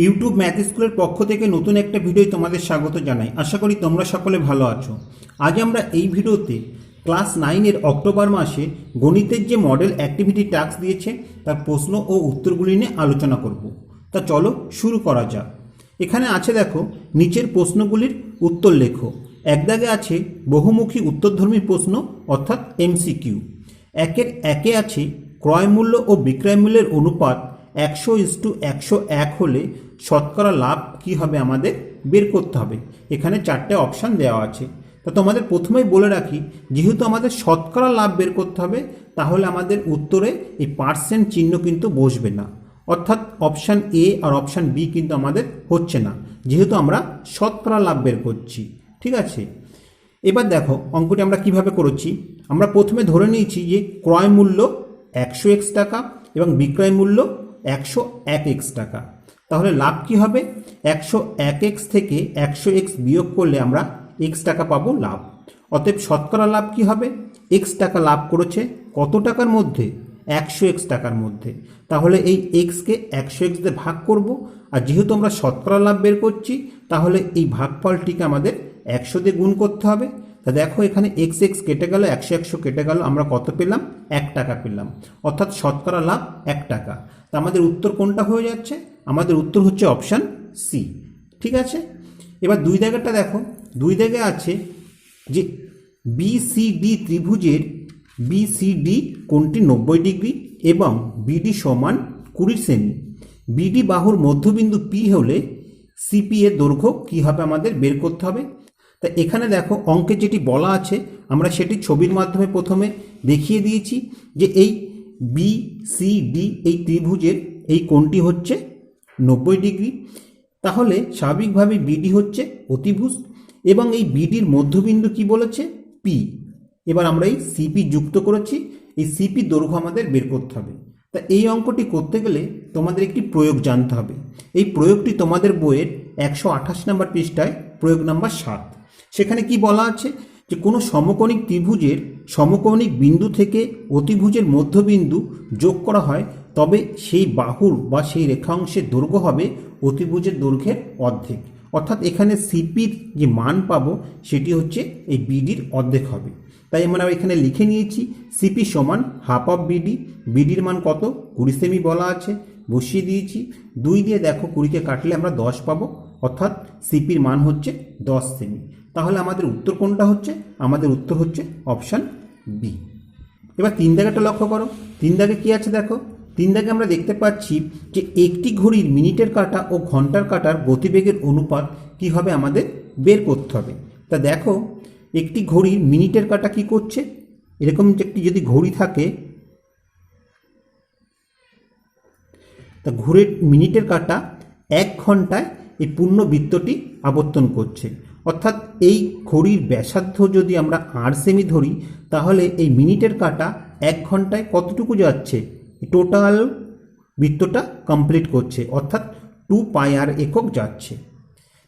YouTube math স্কুলের পক্ষ থেকে নতুন একটা ভিডিও তোমাদের স্বাগত জানাই। আশা করি তোমরা সকলে ভালো আছো। আজ আমরা এই ভিডিওতে ক্লাস 9-এর অক্টোবর মাসে গণিতের যে মডেল অ্যাক্টিভিটি টাস্ক দিয়েছে তার প্রশ্ন ও উত্তরগুলি নিয়ে আলোচনা করব। তা চলো শুরু করা যাক। এখানে আছে দেখো, নিচের প্রশ্নগুলির উত্তর লেখো। এক দাগে আছে বহুমুখী উত্তরধর্মী প্রশ্ন অর্থাৎ এমসিকিউ। একে আছে ক্রয় মূল্য ও বিক্রয় মূল্যের অনুপাত 100:101 হলে শতকরা লাভ কি হবে আমাদের বের করতে হবে। এখানে 4টে অপশান দেওয়া আছে। তো তোমাদের প্রথমেই বলে রাখি, যেহেতু আমাদের শতকরা লাভ বের করতে হবে তাহলে আমাদের উত্তরে এই পার্সেন্ট চিহ্ন কিন্তু বসবে না, অর্থাৎ অপশান এ আর অপশান বি কিন্তু আমাদের হচ্ছে না, যেহেতু আমরা শতকরা লাভ বের করছি। ঠিক আছে, এবার দেখো অঙ্কটি আমরা কিভাবে করেছি। আমরা প্রথমে ধরে নিয়েছি যে ক্রয় মূল্য 100x টাকা এবং বিক্রয় মূল্য 101x টাকা। তাহলে লাভ কি হবে? 101x থেকে 100x বিয়োগ করলে আমরা x টাকা পাবো লাভ। অতএব শতকরা লাভ কি হবে? x টাকা লাভ করেছে কত টাকার মধ্যে? 100x টাকার মধ্যে। তাহলে এই xকে 100x দিয়ে ভাগ করব, আর যেহেতু আমরা শতকরা লাভ বের করছি তাহলে এই ভাগফলটিকে আমাদের 100 দিয়ে গুণ করতে হবে। তা দেখো এখানে x কেটে গেল, 100 কেটে গেল, আমরা কত পেলাম? 1 টাকা পেলাম, অর্থাৎ শতকরা লাভ 1 টাকা। তা আমাদের উত্তর কোনটা হয়ে যাচ্ছে? আমাদের উত্তর হচ্ছে অপশান সি। ঠিক আছে, এবার 2 দাগেরটা দেখো। 2 দাগে আছে যে বিসিডি ত্রিভুজের বিসিডি কোণটি 90 ডিগ্রি এবং বিডি সমান 20 সেমি। বিডি বাহুর মধ্যবিন্দু পি হলে সিপি এর দৈর্ঘ্য কী হবে আমাদের বের করতে হবে। তা এখানে দেখো অঙ্কে যেটি বলা আছে আমরা সেটি ছবির মাধ্যমে প্রথমে দেখিয়ে দিয়েছি যে এই বিসিডি এই ত্রিভুজের এই কোণটি হচ্ছে 90 ডিগ্রি। তাহলে স্বাভাবিকভাবে বিডি হচ্ছে অতিভুজ এবং এই বিডির মধ্যবিন্দু কি বলেছে? পি। এবার আমরা এই সিপি যুক্ত করেছি, এই সিপি দৈর্ঘ্য আমাদের বের করতে হবে। তা এই অঙ্কটি করতে গেলে তোমাদের একটি প্রয়োগ জানতে হবে। এই প্রয়োগটি তোমাদের বইয়ের 128 নম্বর পৃষ্ঠায় প্রয়োগ নাম্বার 7। সেখানে কি বলা আছে যে কোনো সমকোণিক ত্রিভুজের সমকোণিক বিন্দু থেকে অতিভুজের মধ্যবিন্দু যোগ করা হয় তবে সেই বাহুর বা সেই রেখাংশের দৈর্ঘ্য হবে অতিভুজের দৈর্ঘ্যের অর্ধেক। অর্থাৎ এখানে সিপির যে মান পাবো সেটি হচ্ছে এই বিডির অর্ধেক হবে। তাই আমরা এখানে লিখে নিয়েছি সিপি সমান হাফ অফ বিডি। বিডির মান কত? 20 সেমি বলা আছে, বসিয়ে দিয়েছি। 2 দিয়ে দেখো 20কে কাটলে আমরা 10 পাবো, অর্থাৎ সিপির মান হচ্ছে 10 সেমি। তাহলে আমাদের উত্তর কোনটা হচ্ছে? আমাদের উত্তর হচ্ছে অপশান বি। এবার 3 দাগেটা লক্ষ্য করো। 3 দাগে কি আছে দেখো। 3 দাগে আমরা দেখতে পাচ্ছি যে একটি ঘড়ির মিনিটের কাঁটা ও ঘন্টার কাঁটার গতিবেগের অনুপাত কি হবে আমাদের বের করতে হবে। তা দেখো একটি ঘড়ির মিনিটের কাঁটা কি করছে, এরকম একটি যদি ঘড়ি থাকে তা ঘড়ির মিনিটের কাঁটা 1 ঘন্টায় এই পূর্ণ বৃত্তটি আবর্তন করছে। অর্থাৎ এই ঘড়ির ব্যাসার্ধ যদি আমরা 8 সেমি ধরি তাহলে এই মিনিটের কাঁটা 1 ঘন্টায় কতটুকু যাচ্ছে? টোটাল বৃত্তটা কমপ্লিট করছে, অর্থাৎ 2 পাই আর একক যাচ্ছে।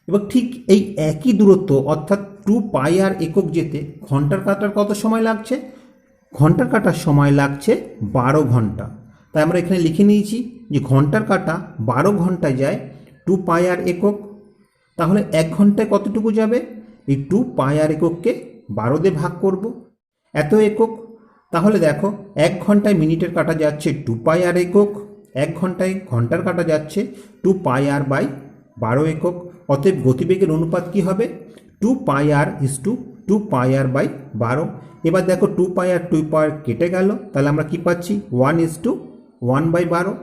এবার ঠিক এই একই দূরত্ব অর্থাৎ 2 পাই আর একক যেতে ঘন্টার কাঁটার কত সময় লাগছে? ঘন্টার কাঁটার সময় লাগছে 12 ঘন্টা। তাই আমরা এখানে লিখে নিয়েছি যে ঘন্টার কাঁটা 12 ঘন্টায় যায় 2 পাই আর একক। তাহলে 1 ঘন্টায় কতটুকু যাবে? এই 2 পাই আর এককে 12 দিয়ে ভাগ করব, এত একক। তাহলে দেখো 1 ঘন্টায় মিনিটের কাঁটা যাচ্ছে 2 পাই আর একক, 1 ঘন্টায় ঘন্টার কাঁটা যাচ্ছে 2 পাই আর বাই 12 একক। অতএব গতিবেগের অনুপাত কি হবে? 2 পাই আর is to 2 pi R by 12। এবার দেখো 2 পাই আর 2 পাই কেটে গেল, তাহলে আমরা কি পাচ্ছি? 1:1/12।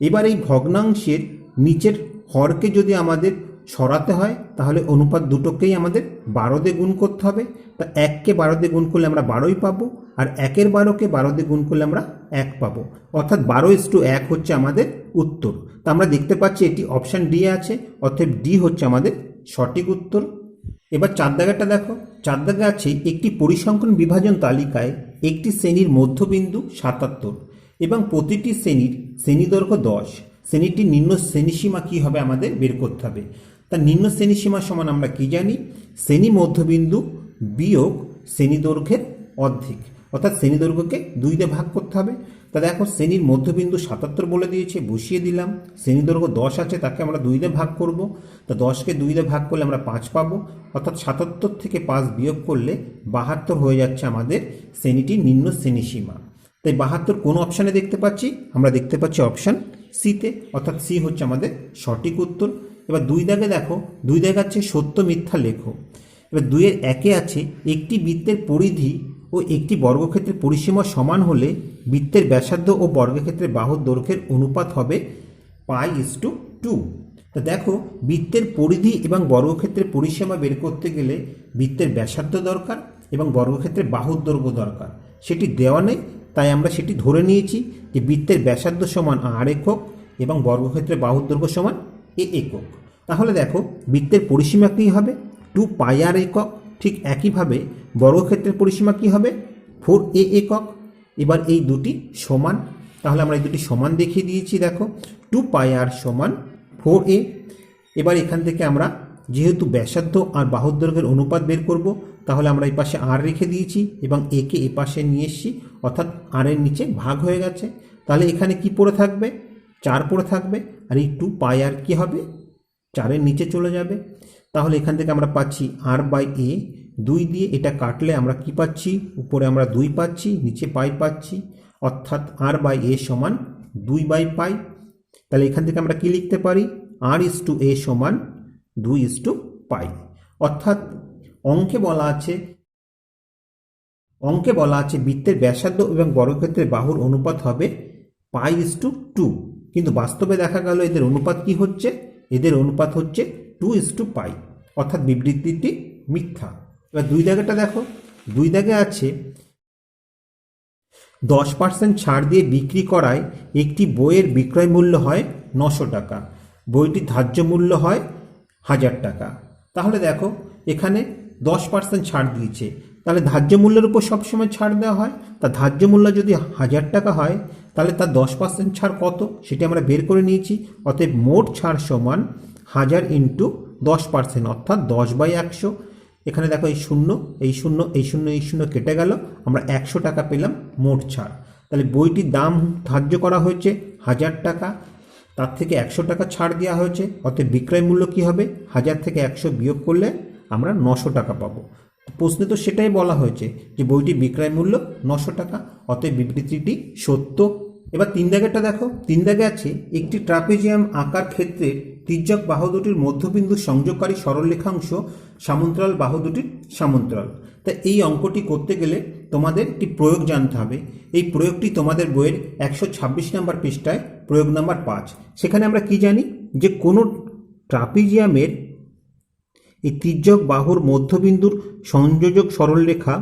এবার এই ভগ্নাংশের নিচের হরকে যদি আমাদের সরাতে হয় তাহলে অনুপাত দুটোকেই আমাদের 12 দিয়ে গুণ করতে হবে। তা 1কে 12 দিয়ে গুণ করলে আমরা 12ই পাবো, আর 1-এর 12কে 12 দিয়ে গুণ করলে আমরা 1 পাবো, অর্থাৎ 12:1 হচ্ছে আমাদের উত্তর। তা আমরা দেখতে পাচ্ছি এটি অপশান ডি আছে, অর্থাৎ ডি হচ্ছে আমাদের সঠিক উত্তর। এবার 4 দাগেরটা দেখো। 4 দাগে আছে একটি পরিসংখ্যান বিভাজন তালিকায় একটি শ্রেণীর মধ্যবিন্দু 77 এবং প্রতিটি শ্রেণীর শ্রেণীদৈর্ঘ্য 10। শ্রেণীটির নিম্ন শ্রেণীসীমা কী হবে আমাদের বের করতে হবে। তার নিম্ন শ্রেণীসীমা সমান আমরা কি জানি? শ্রেণী মধ্যবিন্দু বিয়োগ শ্রেণী দৈর্ঘ্যের অর্ধেক, অর্থাৎ শ্রেণী দৈর্ঘ্যকে 2 দিয়ে ভাগ করতে হবে। তা দেখো শ্রেণীর মধ্যবিন্দু 77 বলে দিয়েছে, বসিয়ে দিলাম। শ্রেণী দৈর্ঘ্য 10 আছে, তাকে আমরা 2 দিয়ে ভাগ করব। তো 10কে 2 দিয়ে ভাগ করলে আমরা 5 পাবো, অর্থাৎ 77 থেকে 5 বিয়োগ করলে 72 হয়ে যাচ্ছে আমাদের শ্রেণীটির নিম্ন শ্রেণীসীমা। তাই 72 কোন অপশানে দেখতে পাচ্ছি? আমরা দেখতে পাচ্ছি অপশান সিতে, অর্থাৎ সি হচ্ছে আমাদের সঠিক উত্তর। এবার 2 দাগে দেখো, 2 দাগে আছে সত্য মিথ্যা লেখো। এবার 2-এর 1-এ আছে একটি বৃত্তের পরিধি ও একটি বর্গক্ষেত্রের পরিসীমা সমান হলে বৃত্তের ব্যাসার্ধ ও বর্গক্ষেত্রের বাহুর দৈর্ঘ্যের অনুপাত হবে π/2। তো দেখো, বৃত্তের পরিধি এবং বর্গক্ষেত্রের পরিসীমা বের করতে গেলে বৃত্তের ব্যাসার্ধ দরকার এবং বর্গক্ষেত্রের বাহুর দৈর্ঘ্য দরকার। সেটি দেওয়া নেই, তাই আমরা সেটি ধরে নিয়েছি যে বৃত্তের ব্যাসার্ধ সমান r একক এবং বর্গক্ষেত্রের বাহুর দৈর্ঘ্য সমান a একক। তাহলে দেখো, বৃত্তের পরিসীমা কী হবে? 2πr একক। ঠিক একইভাবে বর্গক্ষেত্রের পরিসীমা কী হবে? 4a একক। এবার এই দুটি সমান, তাহলে আমরা এই দুটি সমান দেখিয়ে দিয়েছি। দেখো, 2πr সমান 4a। এবার এখান থেকে আমরা যেহেতু ব্যাসার্ধ আর বাহুর দৈর্ঘ্যের অনুপাত বের করব, তাহলে আমরা এই পাশে r রেখে দিয়েছি এবং a কে এ পাশে নিয়ে এসেছি, অর্থাৎ r এর নিচে ভাগ হয়ে গেছে। তাহলে এখানে কি পড়ে থাকবে? 4 পড়ে থাকবে, আর এই 2πr কি হবে? 4-এর নিচে চলে যাবে। তাহলে এখান থেকে আমরা পাচ্ছি r/a। 2 দিয়ে এটা কাটলে আমরা কি পাচ্ছি? উপরে আমরা 2 পাচ্ছি, নিচে পাই পাচ্ছি, অর্থাৎ r/a সমান 2/π। তাহলে এখান থেকে আমরা কি লিখতে পারি? r/a সমান 2/π। অর্থাৎ অঙ্কে বলা আছে বৃত্তের ব্যাসার্ধ এবং বর্গক্ষেত্রের বাহুর অনুপাত হবে π/2, কিন্তু বাস্তবে দেখা গেল এদের অনুপাত কি হচ্ছে? এদের অনুপাত হচ্ছে 2/π, অর্থাৎ বিবৃতিটি মিথ্যা। এবার 2 দাগেটা দেখো, 2 দাগে আছে 10% ছাড় দিয়ে বিক্রি করায় একটি বইয়ের বিক্রয় মূল্য হয় 900 টাকা, বইটির ধার্য মূল্য হয় 1000 টাকা। তাহলে দেখো, এখানে 10% ছাড় দিয়েছে, তাহলে ধার্য মূল্যের উপর সবসময় ছাড় দেওয়া হয়। তা ধার্য মূল্য যদি 1000 টাকা হয়, তাহলে তার 10% ছাড় কত সেটি আমরা বের করে নিয়েছি। অতএব মোট ছাড় সমান 1000 × 10%, অর্থাৎ 10/100। এখানে দেখো, এই শূন্য এই শূন্য এই শূন্য এই শূন্য কেটে গেল, আমরা 100 টাকা পেলাম মোট ছাড়। তাহলে বইটির দাম ধার্য করা হয়েছে 1000 টাকা, তার থেকে 100 টাকা ছাড় দেওয়া হয়েছে, অতএব বিক্রয় মূল্য কী হবে? 1000 থেকে 100 বিয়োগ করলে আমরা 900 টাকা পাবো। প্রশ্নে তো সেটাই বলা হয়েছে যে বইটির বিক্রয় মূল্য 900 টাকা, অতএব বিবৃতিটি সত্য। এবার 3 দাগেরটা দেখো, 3 দাগে আছে একটি ট্রাপিজিয়াম আকার ক্ষেত্রের তির্যক বাহু দুটির মধ্যবিন্দু সংযোগকারী সরলরেখাংশ সমান্তরাল বাহু দুটির সমান্তরাল। তাই এই অঙ্কটি করতে গেলে তোমাদের একটি প্রয়োগ জানতে হবে। এই প্রয়োগটি তোমাদের বইয়ের 126 নম্বর পৃষ্ঠায় প্রয়োগ নাম্বার 5। সেখানে আমরা কি জানি যে কোনো ট্রাপিজিয়ামের এই তির্যক বাহুর মধ্যবিন্দুর সংযোজক সরলরেখা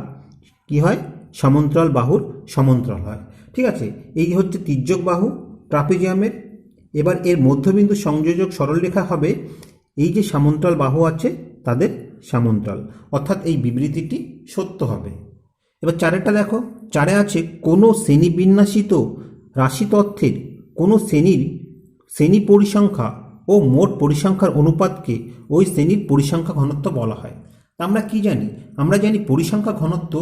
কি হয়? সমান্তরাল বাহুর সমান্তরাল হয়। ঠিক আছে, এই হচ্ছে তির্যক বাহু ট্রাপিজিয়ামের। এবার এর মধ্যবিন্দু সংযোজক সরলরেখা হবে এই যে সমান্তরাল বাহু আছে তাদের সমান্তরাল, অর্থাৎ এই বিবৃতিটি সত্য হবে। এবার 4-এরটা দেখো, 4-এ আছে কোনো শ্রেণীবিন্যাসিত রাশিতত্ত্বের কোনো শ্রেণী পরিসংখ্যা ও মোট পরিসংখ্যার অনুপাতকে ওই শ্রেণীর পরিসংখ্যা ঘনত্ব বলা হয়। তা আমরা কি জানি? আমরা জানি পরিসংখ্যা ঘনত্ব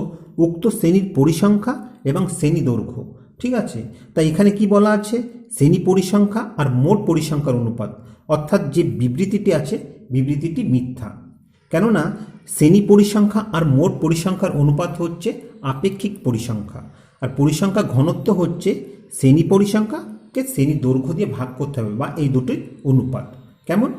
উক্ত শ্রেণীর পরিসংখ্যা এবং শ্রেণী দৈর্ঘ্য। ঠিক আছে, তাই এখানে কি বলা আছে? শ্রেণী পরিসংখ্যা আর মোট পরিসংখ্যার অনুপাত, অর্থাৎ যে বিবৃতিটি আছে বিবৃতিটি মিথ্যা। কেননা শ্রেণী পরিসংখ্যা আর মোট পরিসংখ্যার অনুপাত হচ্ছে আপেক্ষিক পরিসংখ্যা, আর পরিসংখ্যা ঘনত্ব হচ্ছে শ্রেণী পরিসংখ্যাকে শ্রেণী দৈর্ঘ্য দিয়ে ভাগ করতে হবে, বা এই দুটির অনুপাত। কেমন?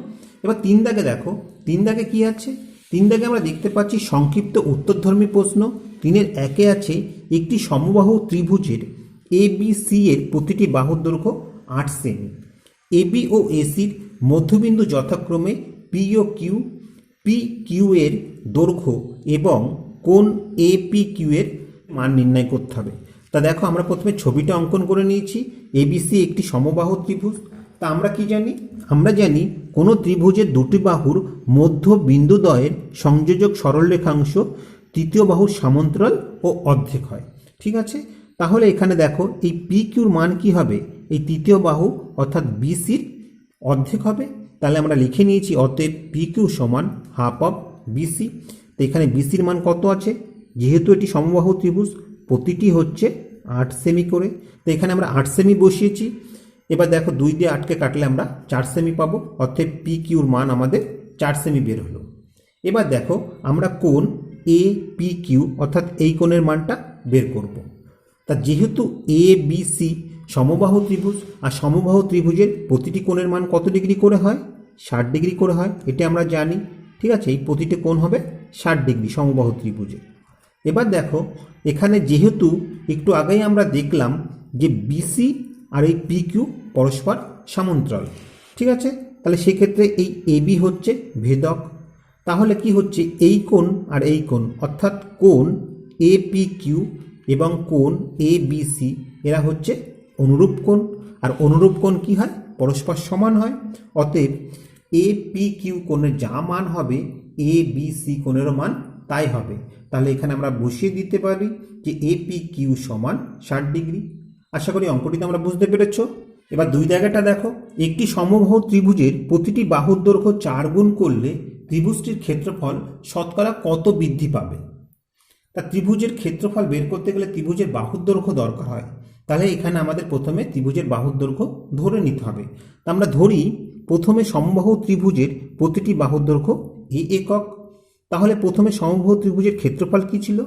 এবার 3 দাগে দেখো, 3 দাগে কি আছে? 3 দাগে আমরা দেখতে পাচ্ছি সংক্ষিপ্ত উত্তরধর্মী প্রশ্ন। 3-এর 1-এ আছে একটি সমবাহু ত্রিভুজের ABC এর প্রতিটি বাহুর দৈর্ঘ্য 8 সেমি। AB ও ACর মধ্যবিন্দু যথাক্রমে P ও Q, PQ এর দৈর্ঘ্য এবং কোণ APQ এর মান নির্ণয় করতে হবে। তা দেখো, আমরা প্রথমে ছবিটা অঙ্কন করে নিয়েছি। ABC একটি সমবাহু ত্রিভুজ। তা আমরা কি জানি? আমরা জানি কোনো ত্রিভুজের দুটি বাহুর মধ্য বিন্দুদ্বয়ের সংযোজক সরলরেখাংশ তৃতীয় বাহুর সমান্তরাল ও অর্ধেক হয়। ঠিক আছে, তাহলে এখানে দেখো এই PQর মান কি হবে? এই তৃতীয় বাহু অর্থাৎ BCর অর্ধেক হবে। তাহলে আমরা লিখে নিয়েছি অতএব PQ সমান হাফ অফ BC। তো এখানে BCর মান কত আছে? যেহেতু এটি সমবাহু ত্রিভুজ, প্রতিটি হচ্ছে 8 সেমি করে। তো এখানে আমরা 8 সেমি বসিয়েছি। এবার দেখো 2 দিয়ে 8কে কাটলে আমরা 4 সেমি পাবো, অর্থাৎ পি কিউর মান আমাদের 4 সেমি বের হলো। এবার দেখো আমরা কোণ এ পি কিউ অর্থাৎ এই কোণের মানটা বের করব। তা যেহেতু এ বি সি সমবাহু ত্রিভুজ, আর সমবাহু ত্রিভুজের প্রতিটি কোণের মান কত ডিগ্রি করে হয়? 60 ডিগ্রি করে হয়, এটা আমরা জানি। ঠিক আছে, এই প্রতিটি কোণ হবে 60 ডিগ্রি সমবাহু ত্রিভুজে। এবার দেখো এখানে যেহেতু একটু আগেই আমরা দেখলাম যে বিসি আর এই পি কিউ পরস্পর সমান্তরাল, ঠিক আছে, তাহলে সেক্ষেত্রে এই এবি হচ্ছে ভেদক। তাহলে কি হচ্ছে, এই কোণ আর এই কোণ অর্থাৎ কোণ এ পি কিউ এবং কোণ এ বি সি এরা হচ্ছে অনুরূপ কোণ। আর অনুরূপ কোণ কি হয়? পরস্পর সমান হয়। অতএব এ পি কিউ কোণের যা মান হবে এ বি সি কোণেরও মান তাই হবে। তাহলে এখানে আমরা বসিয়ে দিতে পারি যে এ পি কিউ সমান 60 ডিগ্রি। আশা করি অঙ্কটিতে আমরা বুঝতে পেরেছ। এবার 2 জায়গাটা দেখো, একটি সমবাহু ত্রিভুজের প্রতিটি বাহুর দৈর্ঘ্য 4 গুণ করলে ত্রিভুজটির ক্ষেত্রফল শতকরা কত বৃদ্ধি পাবে? তা ত্রিভুজের ক্ষেত্রফল বের করতে গেলে ত্রিভুজের বাহুর দৈর্ঘ্য দরকার হয়। তাহলে এখানে আমাদের প্রথমে ত্রিভুজের বাহুর দৈর্ঘ্য ধরে নিতে হবে। তা আমরা ধরি প্রথমে সমবাহু ত্রিভুজের প্রতিটি বাহুর দৈর্ঘ্য এ একক। তাহলে প্রথমে সমবাহু ত্রিভুজের ক্ষেত্রফল কি ছিল?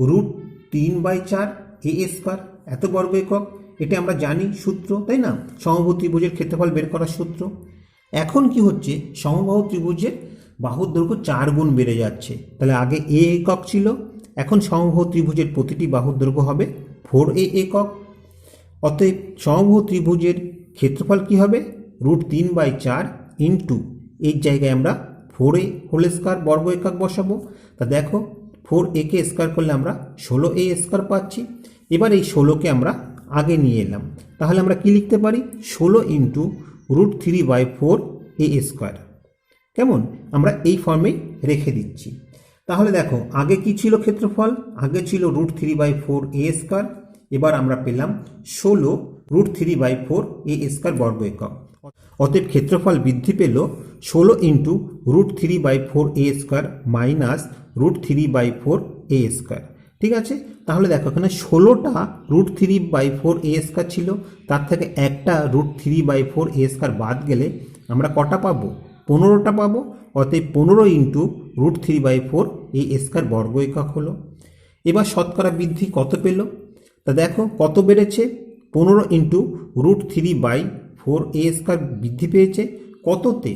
√3/4 এ স্কয়ার, এত বর্গ একক। এটা আমরা জানি সূত্র, তাই না? সমবাহু ত্রিভুজের ক্ষেত্রফল বের করার সূত্র। এখন কি হচ্ছে, সমবাহু ত্রিভুজের বাহুর দৈর্ঘ্য 4 গুণ বেড়ে যাচ্ছে। তাহলে আগে এ একক ছিল, এখন সমবাহু ত্রিভুজের প্রতিটি বাহুর দৈর্ঘ্য হবে 4a একক। অতএব সমবাহু ত্রিভুজের ক্ষেত্রফল কি হবে? √3/4 ইন্টু এই জায়গায় আমরা 4a হোল স্কয়ার বর্গ একক বসাবো। তা দেখো 4a কে স্কয়ার করলে আমরা 16a স্কয়ার পাচ্ছি। এবার এই 16কে আমরা আগে নিয়ে এলাম, তাহলে আমরা কি লিখতে পারি? 16 ইন্টু √3/4 a স্কয়ার। কেমন? আমরা এই ফর্মেই রেখে দিচ্ছি। তাহলে দেখো আগে কি ছিল ক্ষেত্রফল? আগে ছিল √3/4 a স্কয়ার। এবার আমরা পেলাম 16 √3/4 a স্কয়ার বর্গ একক। অতএব ক্ষেত্রফল বৃদ্ধি পেল 16 into √3/4 a square minus √3/4 a square. ঠিক আছে, তাহলে দেখো এখানে 16টা √3/4 a স্কয়ার ছিল, তার থেকে একটা √3/4 a স্কয়ার বাদ গেলে আমরা কটা পাবো? 15টা পাবো। অতএব 15 ইন্টু √3/4 a স্কয়ার বর্গ একক হলো। এবার শতকরা বৃদ্ধি কত পেল? তা দেখো কত বেড়েছে? 15 ইন্টু √3/4 a স্কয়ার বৃদ্ধি পেয়েছে কততে?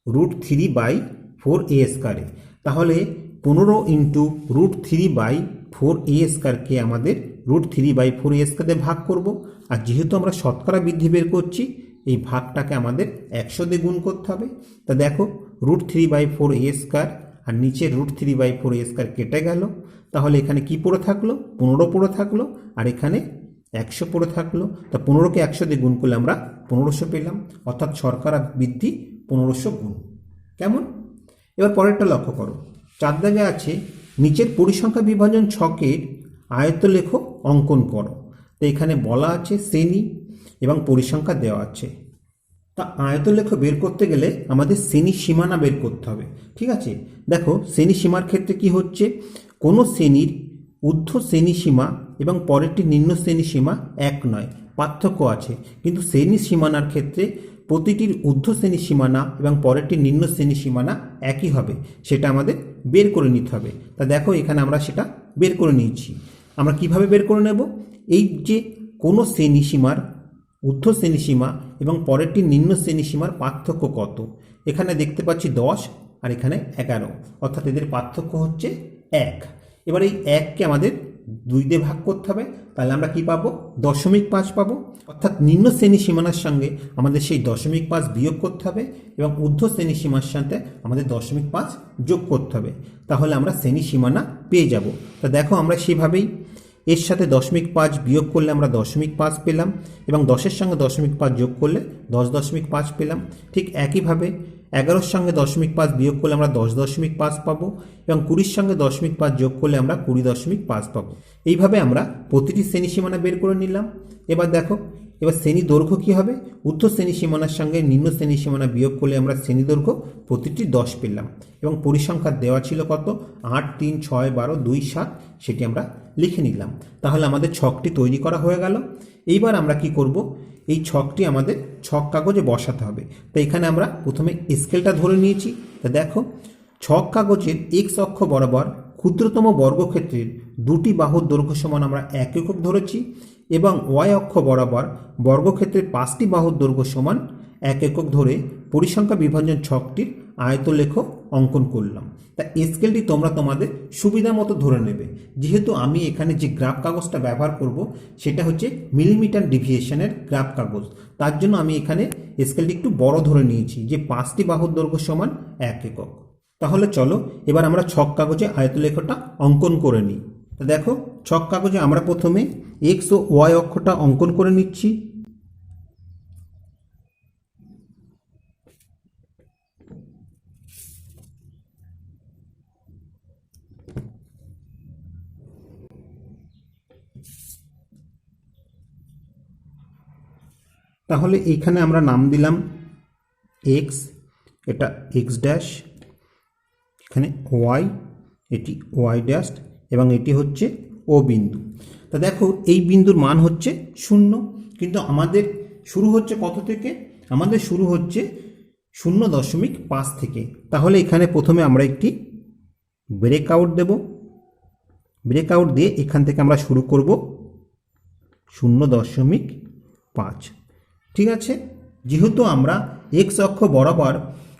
√3/4 a স্কয়ারে। তাহলে 15 ইন্টু √3/4 a স্কয়ারকে আমাদের √3/4 a স্কয়ারে ভাগ করব। আর যেহেতু আমরা শতকরা বৃদ্ধি বের করছি, এই ভাগটাকে আমাদের 100 দিয়ে গুণ করতে হবে। তা দেখো √3/4 a স্কয়ার আর নিচে √3/4 a স্কয়ার কেটে গেল। তাহলে এখানে কি পড়ে থাকলো? 15 পড়ে থাকলো, আর এখানে 100 পড়ে থাকলো। তা 15কে 100 দিয়ে গুণ করলে আমরা 1500 পেলাম, অর্থাৎ শতকরা বৃদ্ধি 1500 গুণ। কেমন? এবার পরেরটা লক্ষ্য করো, 4 জায়গায় আছে নিচের পরিসংখ্যা বিভাজন ছকের আয়তলেখ অঙ্কন করো। তো এখানে বলা আছে শ্রেণী এবং পরিসংখ্যা দেওয়া আছে। তা আয়তলেখ বের করতে গেলে আমাদের শ্রেণী সীমানা বের করতে হবে। ঠিক আছে, দেখো শ্রেণী সীমার ক্ষেত্রে কি হচ্ছে, কোনো শ্রেণীর ঊর্ধ্ব শ্রেণী সীমা এবং পরেরটি নিম্ন শ্রেণী সীমা এক নয়, পার্থক্য আছে। কিন্তু শ্রেণী সীমানার ক্ষেত্রে প্রতিটির ঊর্ধ্ব শ্রেণী সীমানা এবং পরেরটি নিম্ন শ্রেণী সীমানা একই হবে, সেটা আমাদের বের করে নিতে হবে। তা দেখো এখানে আমরা সেটা বের করে নিয়েছি। আমরা কিভাবে বের করে নেব? এই যে কোনো শ্রেণী সীমার ঊর্ধ্ব শ্রেণী সীমা এবং পরেরটি নিম্ন শ্রেণী সীমার পার্থক্য কত? এখানে দেখতে পাচ্ছি 10 আর এখানে 11, অর্থাৎ এদের পার্থক্য হচ্ছে 1। এবার এই 1কে আমাদের 2 দিয়ে ভাগ করতে হবে, তাহলে আমরা কি পাবো? 0.5 পাবো। অর্থাৎ নিম্ন শ্রেণী সীমানার সঙ্গে আমাদের সেই 0.5 বিয়োগ করতে হবে এবং ঊর্ধ্ব শ্রেণী সীমার সাথে আমাদের 0.5 যোগ করতে হবে, তাহলে আমরা শ্রেণী সীমানা পেয়ে যাব। তা দেখো আমরা সেভাবেই এর সাথে 0.5 বিয়োগ করলে আমরা 0.5 পেলাম এবং 10-এর সঙ্গে 0.5 যোগ করলে 10.5 পেলাম। ঠিক একইভাবে 11-র সঙ্গে 0.5 বিয়োগ করলে আমরা 10.5 পাবো এবং 20-র সঙ্গে 0.5 যোগ করলে আমরা 20.5 পাবো। এইভাবে আমরা প্রতিটি শ্রেণী সীমানা বের করে নিলাম। এবার দেখো এবার শ্রেণী দৈর্ঘ্য কী হবে, ঊর্ধ্ব শ্রেণী সীমানার সঙ্গে নিম্ন শ্রেণী সীমানা বিয়োগ করলে আমরা শ্রেণী দৈর্ঘ্য প্রতিটি 10 পেলাম এবং পরিসংখ্যা দেওয়া ছিল কত 8, 3, 6, 12, 2, 7, সেটি আমরা লিখে নিলাম। তাহলে আমাদের ছকটি তৈরি করা হয়ে গেল। এইবার আমরা কি করব, এই ছকটি আমাদের ছক কাগজে বসাতে হবে। তো এখানে আমরা প্রথমে স্কেলটা ধরে নিয়েছি। তা দেখো, ছক কাগজের এক্স অক্ষ বরাবর ক্ষুদ্রতম বর্গক্ষেত্রের দুটি বাহুর দৈর্ঘ্য সমান আমরা 1 একক ধরেছি এবং ওয়াই অক্ষ বরাবর বর্গক্ষেত্রের 5টি বাহুর দৈর্ঘ্য সমান 1 একক ধরে পরিসংখ্যা বিভাজন ছকটির আয়তলেখ অঙ্কন করলাম। তা স্কেলটি তোমরা তোমাদের সুবিধা মতো ধরে নেবে। যেহেতু আমি এখানে যে গ্রাফ কাগজটা ব্যবহার করব সেটা হচ্ছে মিলিমিটার ডেভিয়েশনের গ্রাফ কাগজ, তার জন্য আমি এখানে স্কেলটি একটু বড় ধরে নিয়েছি যে 5টি বাহুর দৈর্ঘ্য সমান 1 একক। তাহলে চলো এবার আমরা ছক কাগজে আয়তলেখটা অঙ্কন করে নিই। তো দেখো, ছক কাগজে আমরা প্রথমে এক্স ও ওয়াই অক্ষটা অঙ্কন করে নিচ্ছি। তাহলে এইখানে আমরা নাম দিলাম এক্স, এটা এক্স ড্যাশ, এখানে ওয়াই, এটি ওয়াই ড্যাশ এবং এটি হচ্ছে ও বিন্দু। তা দেখো, এই বিন্দুর মান হচ্ছে 0, কিন্তু আমাদের শুরু হচ্ছে কত থেকে, আমাদের শুরু হচ্ছে 0.5 থেকে। তাহলে এখানে প্রথমে আমরা একটি ব্রেকআউট দেব, ব্রেকআউট দিয়ে এখান থেকে আমরা শুরু করব 0.5। ঠিক আছে, যেহেতু আমরা এক্স অক্ষ বরাবর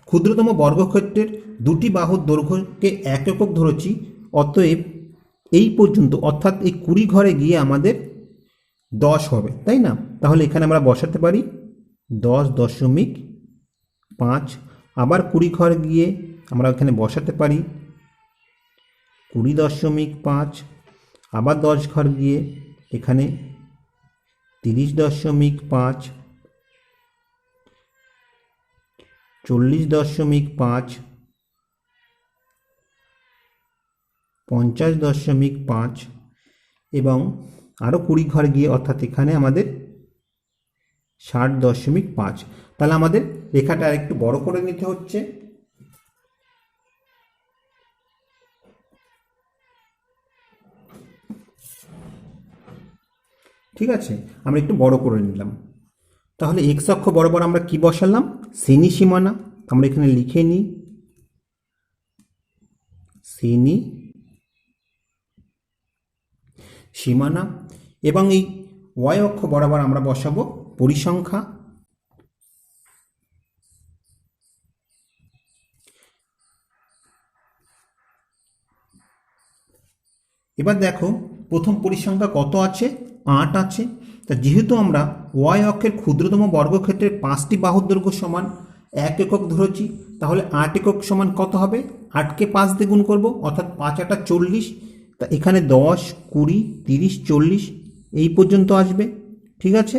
ক্ষুদ্রতম বর্গক্ষেত্রের দুটি বাহুর দৈর্ঘ্যকে 1 একক ধরেছি, অতএব এই পর্যন্ত অর্থাৎ এই 20 ঘরে গিয়ে আমাদের 10 হবে, তাই না? তাহলে এখানে আমরা বসাতে পারি 10.5, আবার 20 ঘর গিয়ে আমরা এখানে বসাতে পারি 20.5, আবার 10 ঘর গিয়ে এখানে 30.5, 40.5, 50.5 এবং আরও 20 ঘর গিয়ে অর্থাৎ এখানে আমাদের 60.5। তাহলে আমাদের রেখাটা আরেকটু বড় করে নিতে হচ্ছে। ঠিক আছে, আমরা একটু বড় করে নিলাম। তাহলে এক্স অক্ষ বরাবর আমরা কি বসালাম, শ্রেণী সীমানা। আমরা এখানে লিখে নিই শ্রেণী সীমানা, এবং এই ওয়াই অক্ষ বরাবর আমরা বসাবো পরিসংখ্যা। এবার দেখো, প্রথম পরিসংখ্যা কত আছে, 8 আছে। তা যেহেতু আমরা ওয়াই অক্ষের ক্ষুদ্রতম বর্গক্ষেত্রের 5টি বাহুর দৈর্ঘ্য সমান 1 একক ধরেছি, তাহলে 8 একক সমান কত হবে, 8কে 5 দিয়ে গুণ করবো, অর্থাৎ 5 8 40। তা এখানে 10, 20, 30, 40 এই পর্যন্ত আসবে। ঠিক আছে,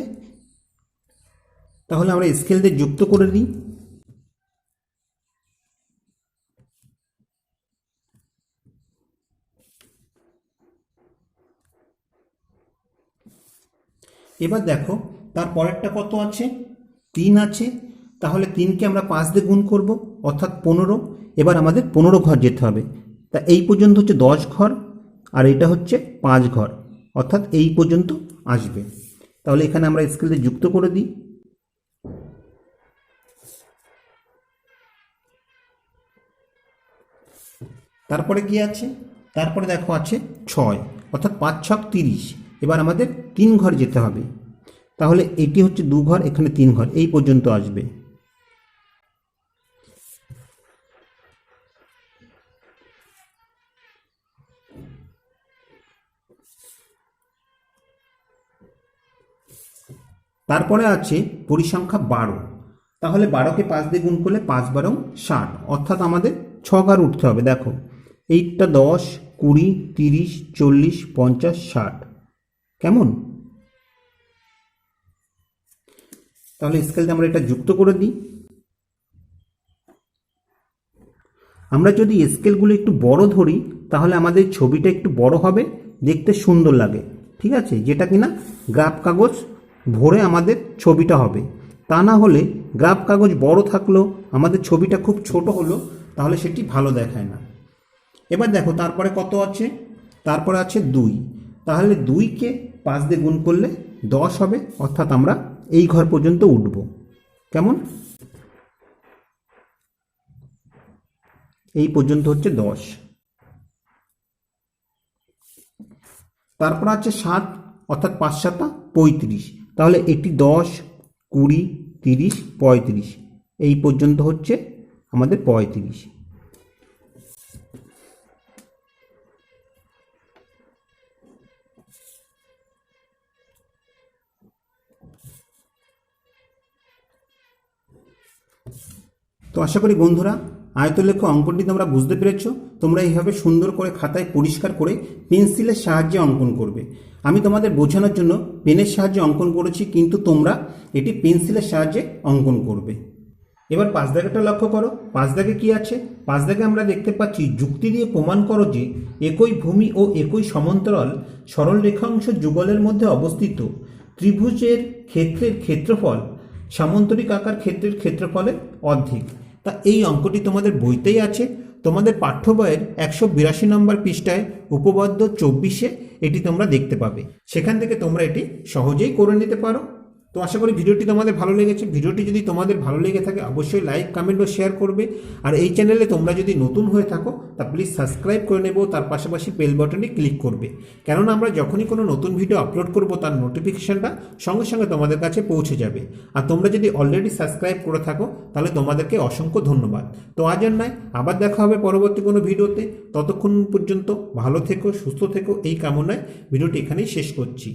তাহলে আমরা স্কেল দিয়ে যুক্ত করে দিই। এবার দেখো, তার পরেরটা কত আছে, 3 আছে। তাহলে 3কে আমরা 5 দিয়ে গুণ করব, অর্থাৎ 15। এবার আমাদের 15 ঘর যেতে হবে। তা এই পর্যন্ত হচ্ছে 10 ঘর, আর এটা হচ্ছে 5 ঘর, অর্থাৎ এই পর্যন্ত আসবে। তাহলে এখানে আমরা স্কেল দিয়ে যুক্ত করে দিই। তারপরে কি আছে, তারপরে দেখো আছে 6, অর্থাৎ 5 6 30। এবার আমাদের 3 ঘর যেতে হবে। তাহলে এটি হচ্ছে 2 ঘর, এখানে 3 ঘর, এই পর্যন্ত আসবে। তারপরে আছে পরিসংখ্যা 12। তাহলে 12কে 5 দিয়ে গুণ করলে 5 12 60, অর্থাৎ আমাদের 6 ঘর উঠতে হবে। দেখো, এইটা 10, 20, 30, 40, 50, 60। কেমন? তাহলে স্কেলে আমরা এটা যুক্ত করে দিই। আমরা যদি স্কেলগুলো একটু বড় ধরি তাহলে আমাদের ছবিটা একটু বড় হবে, দেখতে সুন্দর লাগে। ঠিক আছে, যেটা কিনা গ্রাফ কাগজ ভরে আমাদের ছবিটা হবে। তা না হলে গ্রাফ কাগজ বড় থাকলেও আমাদের ছবিটা খুব ছোট হলো, তাহলে সেটি ভালো দেখায় না। এবার দেখো তারপরে কত আছে, তারপরে আছে 2। তাহলে 2কে 5 দিয়ে গুণ করলে 10 হবে, অর্থাৎ আমরা এই ঘর পর্যন্ত উঠব। কেমন? এই পর্যন্ত হচ্ছে 10। তারপর আছে 7, অর্থাৎ 5 7 35। তাহলে এটি 10 20 30 35, এই পর্যন্ত হচ্ছে আমাদের 35। তো আশা করি বন্ধুরা আয়তলেখ অঙ্কনটি তোমরা বুঝতে পেরেছ। তোমরা এইভাবে সুন্দর করে খাতায় পরিষ্কার করে পেন্সিলের সাহায্যে অঙ্কন করবে। আমি তোমাদের বোঝানোর জন্য পেনের সাহায্যে অঙ্কন করেছি, কিন্তু তোমরা এটি পেন্সিলের সাহায্যে অঙ্কন করবে। এবার 5 দাগেটা লক্ষ্য করো। 5 দাগে কি আছে? 5 দাগে আমরা দেখতে পাচ্ছি, যুক্তি দিয়ে প্রমাণ করো যে একই ভূমি ও একই সমান্তরাল সরল রেখাংশ যুগলের মধ্যে অবস্থিত ত্রিভুজের ক্ষেত্রের ক্ষেত্রফল সামান্তরিক আকার ক্ষেত্রের ক্ষেত্রফলের অর্ধেক। তা এই অঙ্কটি তোমাদের বইতেই আছে, তোমাদের পাঠ্য বইয়ের 182 নম্বর পৃষ্ঠায় উপপাদ্য 24-এ এটি তোমরা দেখতে পাবে। সেখান থেকে তোমরা এটি সহজেই করে নিতে পারো। তো আশা করি ভিডিওটি তোমাদের ভালো লেগেছে। ভিডিওটি যদি তোমাদের ভালো লেগে থাকে অবশ্যই লাইক কমেন্ট ও শেয়ার করবে। আর এই চ্যানেলে তোমরা যদি নতুন হয়ে থাকো তা প্লিজ সাবস্ক্রাইব করে নেবো, তার পাশাপাশি বেল বাটনে ক্লিক করবে, কেননা আমরা যখনই কোনো নতুন ভিডিও আপলোড করব তার নোটিফিকেশানটা সঙ্গে সঙ্গে তোমাদের কাছে পৌঁছে যাবে। আর তোমরা যদি অলরেডি সাবস্ক্রাইব করে থাকো তাহলে তোমাদেরকে অসংখ্য ধন্যবাদ। তো আজ আর নয়, আবার দেখা হবে পরবর্তী কোনো ভিডিওতে। ততক্ষণ পর্যন্ত ভালো থেকো, সুস্থ থেকো, এই কামনায় ভিডিওটি এখানেই শেষ করছি।